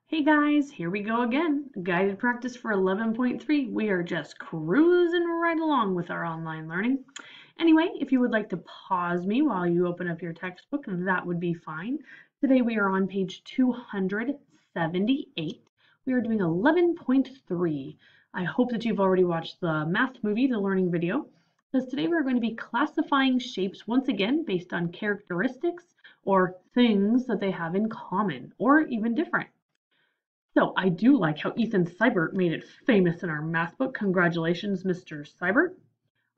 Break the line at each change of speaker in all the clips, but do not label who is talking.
Hey guys, here we go again. Guided practice for 11.3. We are just cruising right along with our online learning. Anyway, if you would like to pause me while you open up your textbook, that would be fine. Today we are on page 278. We are doing 11.3. I hope that you've already watched the math movie, the learning video, because today we're going to be classifying shapes once again based on characteristics or things that they have in common or even different. So I do like how Ethan Seibert made it famous in our math book. Congratulations, Mr. Seibert.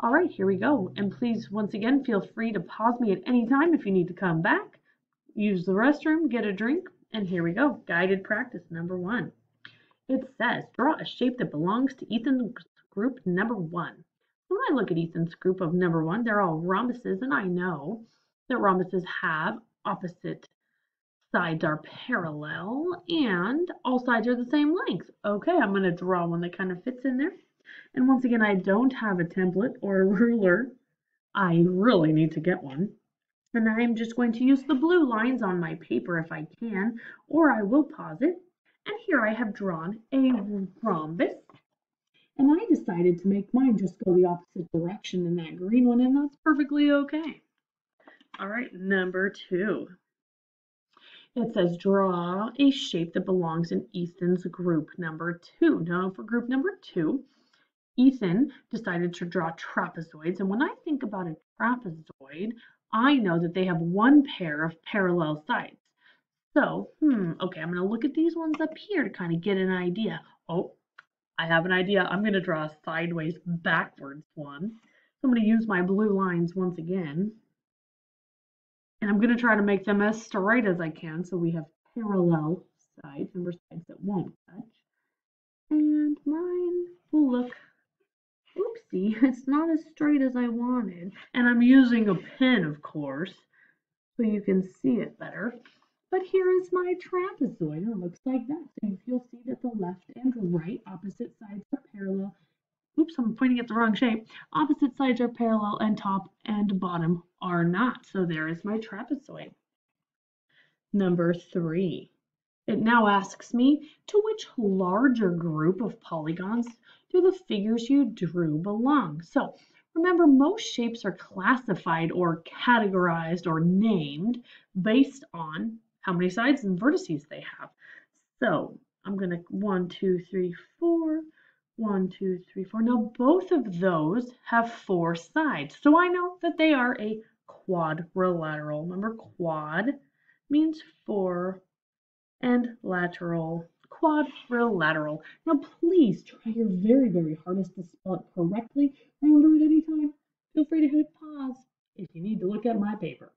All right, here we go. And please, once again, feel free to pause me at any time if you need to come back, use the restroom, get a drink, and here we go. Guided practice number 1. It says, draw a shape that belongs to Ethan's group number 1. When I look at Ethan's group of number 1, they're all rhombuses, and I know that rhombuses have opposite sides are parallel and all sides are the same length. Okay, I'm going to draw one that kind of fits in there. And once again, I don't have a template or a ruler. I really need to get one. And I'm just going to use the blue lines on my paper if I can, or I will pause it. And here I have drawn a rhombus. And I decided to make mine just go the opposite direction than that green one, and that's perfectly okay. All right, number 2. It says draw a shape that belongs in Ethan's group number 2. Now for group number 2, Ethan decided to draw trapezoids. And when I think about a trapezoid, I know that they have one pair of parallel sides. So, okay, I'm going to look at these ones up here to kind of get an idea. Oh, I have an idea. I'm going to draw a sideways backwards one. So I'm going to use my blue lines once again. And I'm going to try to make them as straight as I can. So we have parallel sides, number sides that won't touch. And mine will look, oopsie, it's not as straight as I wanted. And I'm using a pen, of course, so you can see it better. But here is my trapezoid. It looks like that. So you'll see that the left and right opposite sides are parallel. Oops, I'm pointing at the wrong shape. Opposite sides are parallel and top and bottom are not. So there is my trapezoid. Number 3. It now asks me, to which larger group of polygons do the figures you drew belong? So remember, most shapes are classified or categorized or named based on how many sides and vertices they have. So I'm going to 1, 2, 3, 4. 1, 2, 3, 4. Now both of those have 4 sides. So I know that they are a quadrilateral. Remember, quad means 4 and lateral, quadrilateral. Now please try your very, very hardest to spell it correctly. Remember, at any time, feel free to hit pause if you need to look at my paper.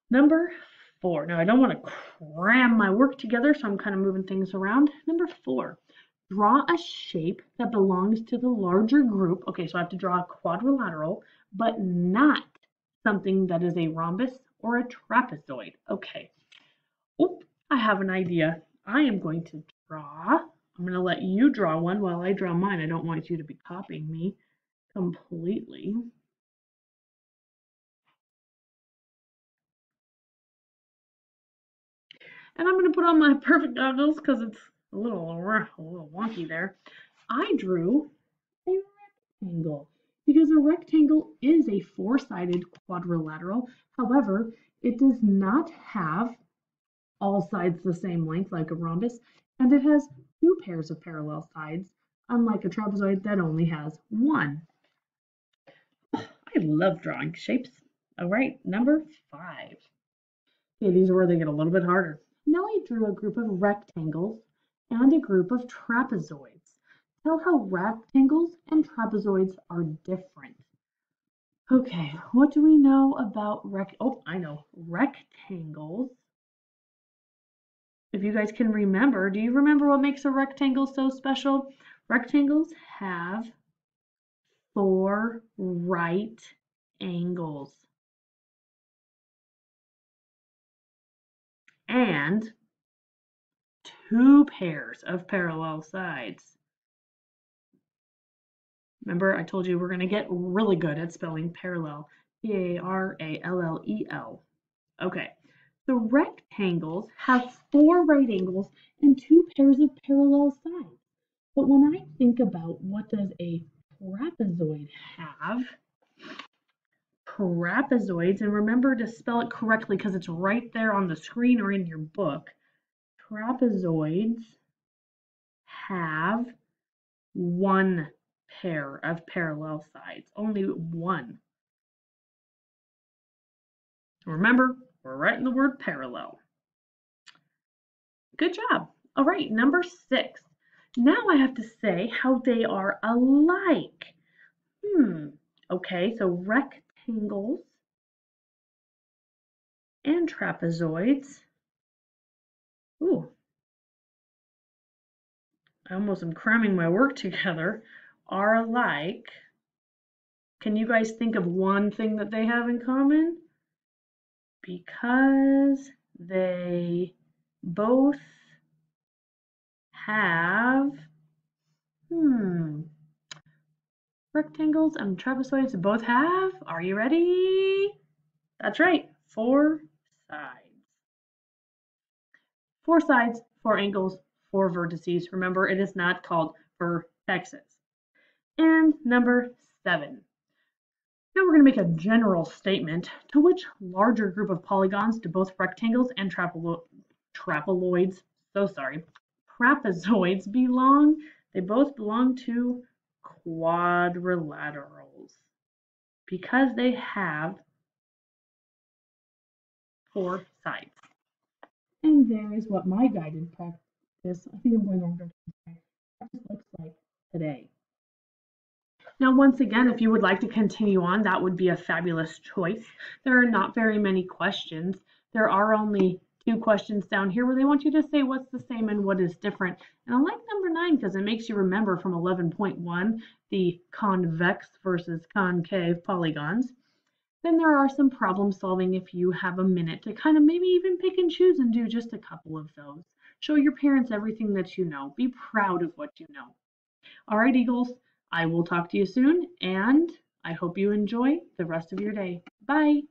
Number 4. Now I don't want to cram my work together, so I'm kind of moving things around. Number 4. Draw a shape that belongs to the larger group. Okay, so I have to draw a quadrilateral, but not something that is a rhombus or a trapezoid. Okay. Oh, I have an idea. I am going to draw. I'm going to let you draw one while I draw mine. I don't want you to be copying me completely. And I'm going to put on my perfect goggles because it's a little wonky there. I drew a rectangle because a rectangle is a four-sided quadrilateral. However, it does not have all sides the same length like a rhombus, and it has 2 pairs of parallel sides, unlike a trapezoid that only has 1. I love drawing shapes. All right, number 5. Okay, these are where they get a little bit harder. Now I drew a group of rectangles and a group of trapezoids. Tell how rectangles and trapezoids are different. Okay, what do we know about I know, rectangles. If you guys can remember, do you remember what makes a rectangle so special? Rectangles have 4 right angles and 2 pairs of parallel sides. Remember, I told you we're going to get really good at spelling parallel. P-A-R-A-L-L-E-L. Okay, The rectangles have 4 right angles and 2 pairs of parallel sides. But when I think about what does a trapezoid have, trapezoids, and remember to spell it correctly because it's right there on the screen or in your book, trapezoids have 1 pair of parallel sides, only 1. Remember, we're writing the word parallel. Good job. All right, number 6. Now I have to say how they are alike. Okay, so rectangles and trapezoids. Ooh, I almost am cramming my work together. Are alike. Can you guys think of one thing that they have in common? Because they both have, rectangles and trapezoids both have, are you ready? That's right, 4 sides. 4 sides, 4 angles, 4 vertices. Remember, it is not called vertexes. And number 7. Now we're going to make a general statement. To which larger group of polygons do both rectangles and trapezoids belong? They both belong to quadrilaterals because they have 4 sides. And there is what my guided practice, I think I'm going over practice looks like today. Now, once again, if you would like to continue on, that would be a fabulous choice. There are not very many questions. There are only 2 questions down here where they want you to say what's the same and what is different. And I like number 9 because it makes you remember from 11.1 the convex versus concave polygons. Then there are some problem solving if you have a minute to kind of maybe even pick and choose and do just a couple of those. Show your parents everything that you know. Be proud of what you know. All right, Eagles, I will talk to you soon, and I hope you enjoy the rest of your day. Bye.